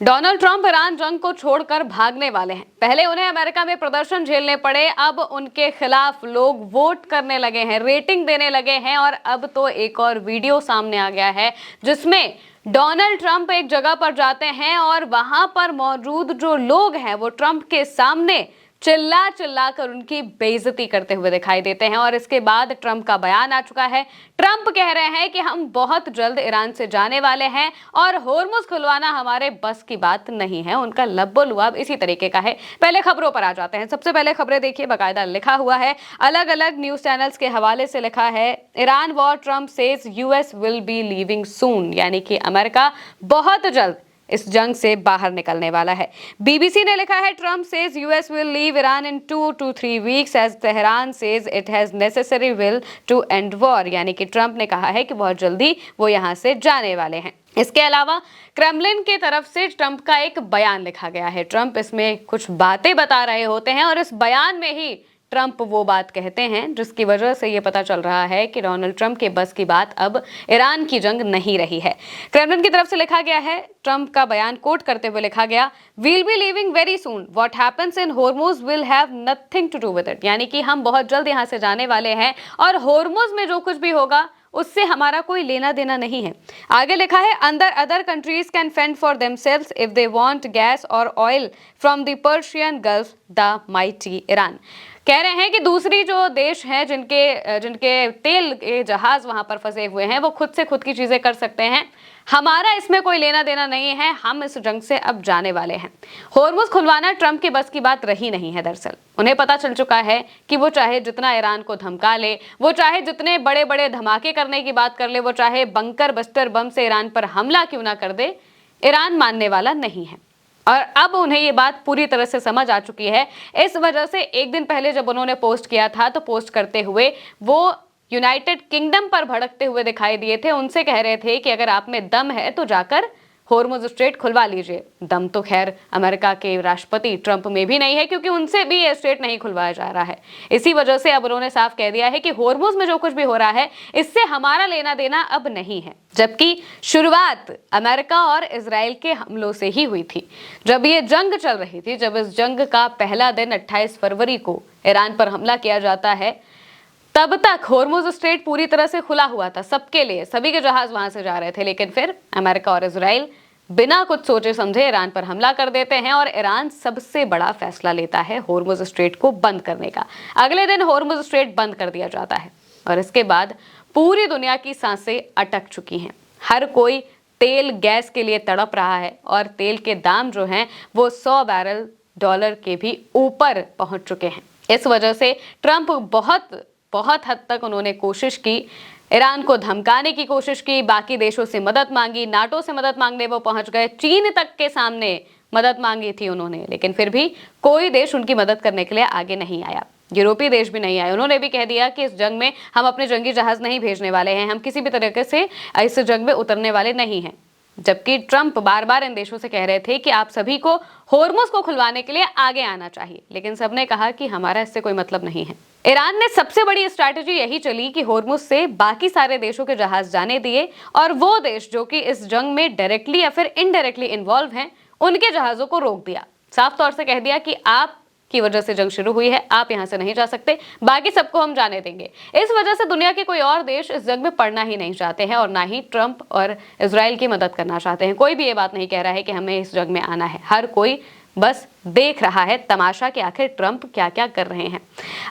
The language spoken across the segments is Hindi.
डोनाल्ड ट्रंप ईरान जंग को छोड़कर भागने वाले हैं। पहले उन्हें अमेरिका में प्रदर्शन झेलने पड़े, अब उनके खिलाफ लोग वोट करने लगे हैं, रेटिंग देने लगे हैं और अब तो एक और वीडियो सामने आ गया है जिसमें डोनाल्ड ट्रंप एक जगह पर जाते हैं और वहां पर मौजूद जो लोग हैं वो ट्रंप के सामने चिल्ला चिल्ला कर उनकी बेइज्जती करते हुए दिखाई देते हैं। और इसके बाद ट्रंप का बयान आ चुका है। ट्रंप कह रहे हैं कि हम बहुत जल्द ईरान से जाने वाले हैं और होर्मुज खुलवाना हमारे बस की बात नहीं है। उनका लब्बो लुआब इसी तरीके का है। पहले खबरों पर आ जाते हैं। सबसे पहले खबरें देखिए, बाकायदा लिखा हुआ है, अलग अलग न्यूज चैनल्स के हवाले से लिखा है, Iran war, Trump says US will be leaving soon, यानी कि अमेरिका बहुत जल्द इस जंग से बाहर निकलने वाला है। बीबीसी ने लिखा है, Trump says US will leave Iran in 2 to 3 weeks as Tehran says it has necessary will to end war, यानी कि ट्रंप ने कहा है कि बहुत जल्दी वो यहां से जाने वाले हैं। इसके अलावा क्रेमलिन की तरफ से ट्रंप का एक बयान लिखा गया है। ट्रंप इसमें कुछ बातें बता रहे होते हैं और इस बयान में ही ट्रंप वो बात कहते हैं जिसकी वजह से ये पता चल रहा है कि डोनाल्ड ट्रंप के बस की बात अब ईरान की जंग नहीं रही है। क्रेमलिन की तरफ से लिखा गया है, ट्रंप का बयान कोट करते हुए लिखा गया, we'll be leaving very soon, what happens in Hormuz will have nothing to do with it, यानी कि हम बहुत जल्द यहां से जाने वाले हैं और होर्मुज में जो कुछ भी होगा उससे हमारा कोई लेना देना नहीं है। आगे लिखा है, अंदर other countries can fend for themselves if they want gas और oil from the Persian Gulf the mighty Iran. कह रहे हैं कि दूसरी जो देश हैं जिनके तेल के जहाज वहां पर फंसे हुए हैं वो खुद से खुद की चीजें कर सकते हैं, हमारा इसमें कोई लेना देना नहीं है, हम इस जंग से अब जाने वाले हैं। होर्मुज खुलवाना ट्रंप की बस की बात रही नहीं है। दरअसल उन्हें पता चल चुका है कि वो चाहे जितना ईरान को धमका ले, वो चाहे जितने बड़े बड़े धमाके करने की बात कर ले, वो चाहे बंकर बस्टर बम से ईरान पर हमला क्यों ना कर दे, ईरान मानने वाला नहीं है। और अब उन्हें ये बात पूरी तरह से समझ आ चुकी है। इस वजह से एक दिन पहले जब उन्होंने पोस्ट किया था तो पोस्ट करते हुए वो यूनाइटेड किंगडम पर भड़कते हुए दिखाई दिए थे। उनसे कह रहे थे कि अगर आप में दम है तो जाकर होर्मुज स्ट्रेट खुलवा लीजिए। दम तो खैर अमेरिका के राष्ट्रपति ट्रंप में भी नहीं है, क्योंकि उनसे भी ये स्ट्रेट नहीं खुलवाया जा रहा है। इसी वजह से अब उन्होंने साफ कह दिया है कि होर्मुज में जो कुछ भी हो रहा है इससे हमारा लेना देना अब नहीं है। जबकि शुरुआत अमेरिका और इजराइल के हमलों से ही हुई थी। जब ये जंग चल रही थी, जब इस जंग का पहला दिन 28 फरवरी को ईरान पर हमला किया जाता है, तब तक होर्मुज स्ट्रेट पूरी तरह से खुला हुआ था सबके लिए, सभी के जहाज वहां से जा रहे थे। लेकिन फिर अमेरिका और इजराइल बिना कुछ सोचे समझे ईरान पर हमला कर देते हैं और ईरान सबसे बड़ा फैसला लेता है होर्मुज स्ट्रेट को बंद करने का। अगले दिन होर्मुज स्ट्रेट बंद कर दिया जाता है और इसके बाद पूरी दुनिया की सांसें अटक चुकी हैं। हर कोई तेल गैस के लिए तड़प रहा है और तेल के दाम जो हैं वो 100 बैरल डॉलर के भी ऊपर पहुंच चुके हैं। इस वजह से ट्रंप बहुत हद तक उन्होंने कोशिश की, ईरान को धमकाने की कोशिश की, बाकी देशों से मदद मांगी, नाटो से मदद मांगने वो पहुंच गए, चीन तक के सामने मदद मांगी थी उन्होंने, लेकिन फिर भी कोई देश उनकी मदद करने के लिए आगे नहीं आया। यूरोपीय देश भी नहीं आए। उन्होंने भी कह दिया कि इस जंग में हम अपने जंगी जहाज नहीं भेजने वाले हैं, हम किसी भी तरीके से इस जंग में उतरने वाले नहीं हैं। जबकि ट्रंप बार बार इन देशों से कह रहे थे कि आप सभी को होर्मुज को खुलवाने के लिए आगे आना चाहिए, लेकिन सबने कहा कि हमारा इससे कोई मतलब नहीं है। ईरान ने सबसे बड़ी स्ट्रैटेजी यही चली कि होर्मुज से बाकी सारे देशों के जहाज जाने दिए और वो देश जो कि इस जंग में डायरेक्टली या फिर इनडायरेक्टली इन्वॉल्व हैं उनके जहाजों को रोक दिया। साफ तौर से कह दिया कि आप की वजह से जंग शुरू हुई है, आप यहां से नहीं जा सकते, बाकी सबको हम जाने देंगे। इस वजह से दुनिया के कोई और देश इस जंग में पड़ना ही नहीं चाहते हैं और ना ही ट्रंप और इजराइल की मदद करना चाहते हैं। कोई भी ये बात नहीं कह रहा है कि हमें इस जंग में आना है। हर कोई बस देख रहा है तमाशा कि आखिर ट्रंप क्या क्या कर रहे हैं।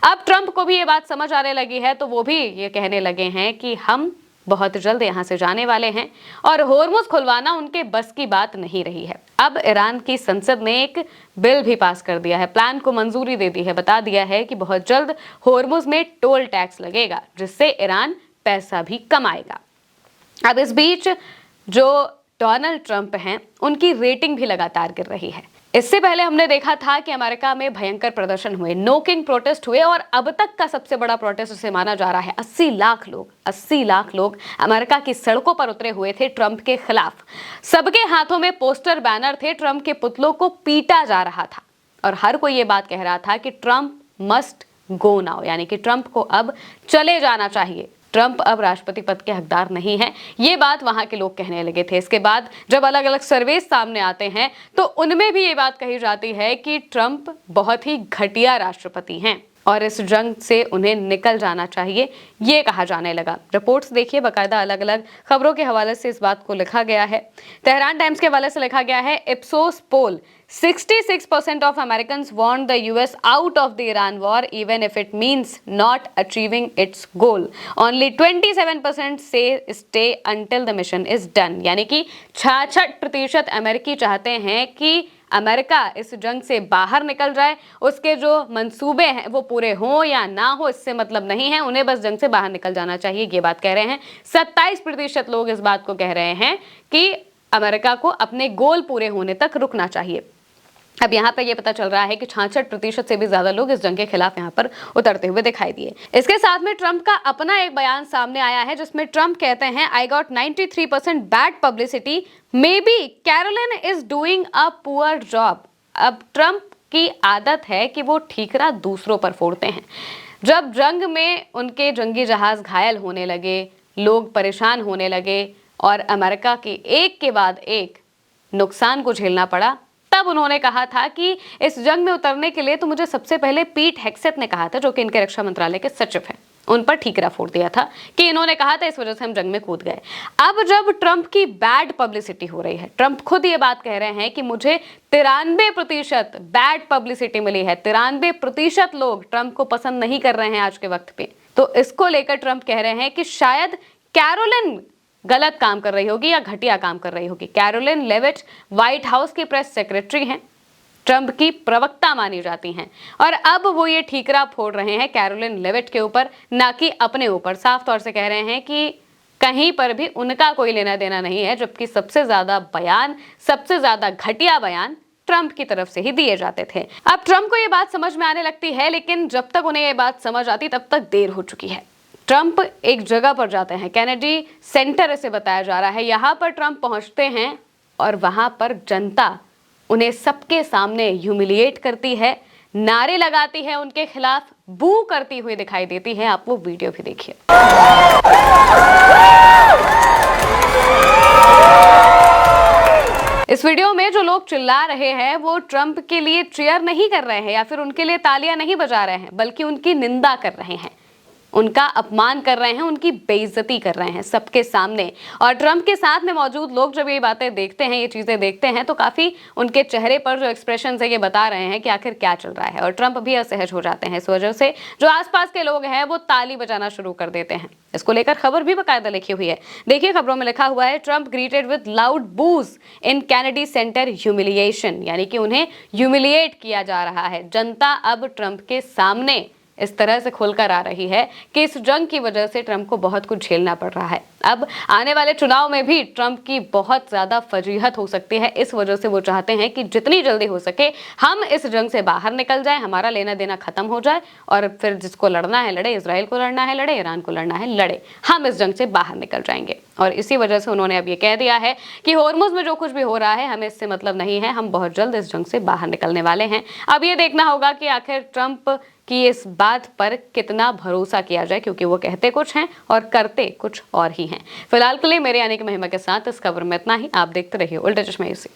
अब ट्रंप को भी ये बात समझ आने लगी है तो वो भी ये कहने लगे हैं कि हम बहुत जल्द यहां से जाने वाले हैं और होर्मुज खुलवाना उनके बस की बात नहीं रही है। अब ईरान की संसद ने एक बिल भी पास कर दिया है, प्लान को मंजूरी दे दी है, बता दिया है कि बहुत जल्द होर्मुज में टोल टैक्स लगेगा जिससे ईरान पैसा भी कमाएगा। अब इस बीच जो डोनाल्ड ट्रंप हैं उनकी रेटिंग भी लगातार गिर रही है। इससे पहले हमने देखा था कि अमेरिका में भयंकर प्रदर्शन हुए, नो किंग प्रोटेस्ट हुए और अब तक का सबसे बड़ा प्रोटेस्ट उसे माना जा रहा है। 80 लाख लोग अमेरिका की सड़कों पर उतरे हुए थे ट्रंप के खिलाफ। सबके हाथों में पोस्टर बैनर थे, ट्रंप के पुतलों को पीटा जा रहा था और हर कोई ये बात कह रहा था कि ट्रंप मस्ट गो नाउ, यानी कि ट्रंप को अब चले जाना चाहिए। ट्रंप अब राष्ट्रपति पद के हकदार नहीं हैं। ये बात वहां के लोग कहने लगे थे। इसके बाद जब अलग अलग सर्वे सामने आते हैं तो उनमें भी ये बात कही जाती है कि ट्रंप बहुत ही घटिया राष्ट्रपति हैं और इस जंग से उन्हें निकल जाना चाहिए, ये कहा जाने लगा। रिपोर्ट्स देखिए, बाकायदा अलग अलग खबरों के हवाले से इस बात को लिखा गया है। तेहरान टाइम्स के हवाले से लिखा गया है, Ipsos pole 66% of Americans want the US out of the Iran war even if it means not achieving its goal. Only 27% say stay until the mission is done. यानी कि 66% अमेरिकी चाहते हैं कि अमेरिका इस जंग से बाहर निकल जाए, उसके जो मंसूबे हैं वो पूरे हों या ना हो इससे मतलब नहीं है, उन्हें बस जंग से बाहर निकल जाना चाहिए, ये बात कह रहे हैं। 27% लोग इस बात को कह रहे हैं कि अमेरिका को अपने गोल पूरे होने तक रुकना चाहिए। अब यहाँ पर यह पता चल रहा है कि 66% से भी ज्यादा लोग इस जंग के खिलाफ यहाँ पर उतरते हुए दिखाई दिए। इसके साथ में ट्रंप का अपना एक बयान सामने आया है जिसमें ट्रंप कहते हैं, I got 93% bad publicity, maybe Karoline is doing a poor job. अब ट्रंप की आदत है कि वो ठीकरा दूसरों पर फोड़ते हैं। जब जंग में उनके जंगी जहाज घायल होने लगे, लोग परेशान होने लगे और अमेरिका के एक के बाद एक नुकसान को झेलना पड़ा, तब उन्होंने कहा था कि इस जंग में उतरने के लिए तो मुझे सबसे पहले पीट हेग्सेथ ने कहा था, जो कि इनके रक्षा मंत्रालय के सचिव हैं, उन पर ठीकरा फोड़ दिया था कि इन्होंने कहा था, इस वजह से हम जंग में कूद गए। अब जब ट्रंप की बैड पब्लिसिटी हो रही है, ट्रंप खुद ये बात कह रहे हैं कि मुझे 93% बैड पब्लिसिटी मिली है, 93% लोग ट्रंप को पसंद नहीं कर रहे हैं आज के वक्त पे, तो इसको लेकर ट्रंप कह रहे हैं कि शायद कैरोलिन गलत काम कर रही होगी या घटिया काम कर रही होगी। कैरोलिन लेविट व्हाइट हाउस की प्रेस सेक्रेटरी हैं, ट्रंप की प्रवक्ता मानी जाती हैं और अब वो ये ठीकरा फोड़ रहे हैं कैरोलिन लेविट के ऊपर, ना कि अपने ऊपर। साफ तौर से कह रहे हैं कि कहीं पर भी उनका कोई लेना देना नहीं है, जबकि सबसे ज्यादा घटिया बयान ट्रंप की तरफ से ही दिए जाते थे। अब ट्रंप को ये बात समझ में आने लगती है, लेकिन जब तक उन्हें ये बात समझ आती तब तक देर हो चुकी है। ट्रंप एक जगह पर जाते हैं, कैनेडी सेंटर इसे बताया जा रहा है, यहाँ पर ट्रंप पहुंचते हैं और वहां पर जनता उन्हें सबके सामने ह्यूमिलिएट करती है, नारे लगाती है, उनके खिलाफ बू करती हुई दिखाई देती है। आप वो वीडियो भी देखिए। इस वीडियो में जो लोग चिल्ला रहे हैं वो ट्रंप के लिए चीयर नहीं कर रहे हैं या फिर उनके लिए तालियां नहीं बजा रहे हैं, बल्कि उनकी निंदा कर रहे हैं, उनका अपमान कर रहे हैं, उनकी बेइज्जती कर रहे हैं सबके सामने। और ट्रंप के साथ में मौजूद लोग जब ये बातें देखते हैं, ये चीजें देखते हैं, तो काफी उनके चेहरे पर जो एक्सप्रेशन है ये बता रहे हैं कि आखिर क्या चल रहा है, और ट्रंप भी असहज हो जाते हैं। इस वजह से जो आसपास के लोग हैं वो ताली बजाना शुरू कर देते हैं। इसको लेकर खबर भी बाकायदा लिखी हुई है, देखिए खबरों में लिखा हुआ है, Trump greeted with loud बूज in Kennedy centre humiliation, यानी कि उन्हें ह्यूमिलिएट किया जा रहा है। जनता अब ट्रंप के सामने इस तरह से खुलकर आ रही है कि इस जंग की वजह से ट्रंप को बहुत कुछ झेलना पड़ रहा है। अब आने वाले चुनाव में भी ट्रंप की बहुत ज्यादा फजीहत हो सकती है। इस वजह से वो चाहते हैं कि जितनी जल्दी हो सके हम इस जंग से बाहर निकल जाए, हमारा लेना देना खत्म हो जाए और फिर जिसको लड़ना है लड़े, इजराइल को लड़ना है लड़े, ईरान को लड़ना है लड़े, हम इस जंग से बाहर निकल जाएंगे। और इसी वजह से उन्होंने अब ये कह दिया है कि होर्मुज में जो कुछ भी हो रहा है हमें इससे मतलब नहीं है, हम बहुत जल्द इस जंग से बाहर निकलने वाले हैं। अब ये देखना होगा कि आखिर ट्रंप कि इस बात पर कितना भरोसा किया जाए, क्योंकि वो कहते कुछ हैं और करते कुछ और ही हैं। फिलहाल के लिए मेरे आने की महिमा के साथ इस खबर में इतना ही। आप देखते रहिए उल्टा चश्मा यूसी।